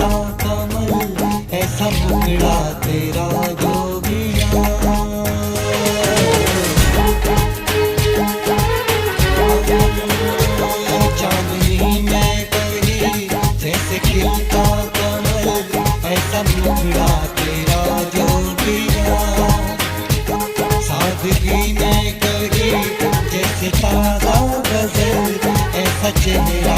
खिलता कमल, ऐसा मुखड़ा तेरा जोगिया। चांदनी में कहीं जैसे खिलता कमल, ऐसा मुखड़ा तेरा जोगिया। सादगी में कहीं जैसे ताजा गजल, ऐसा चेहरा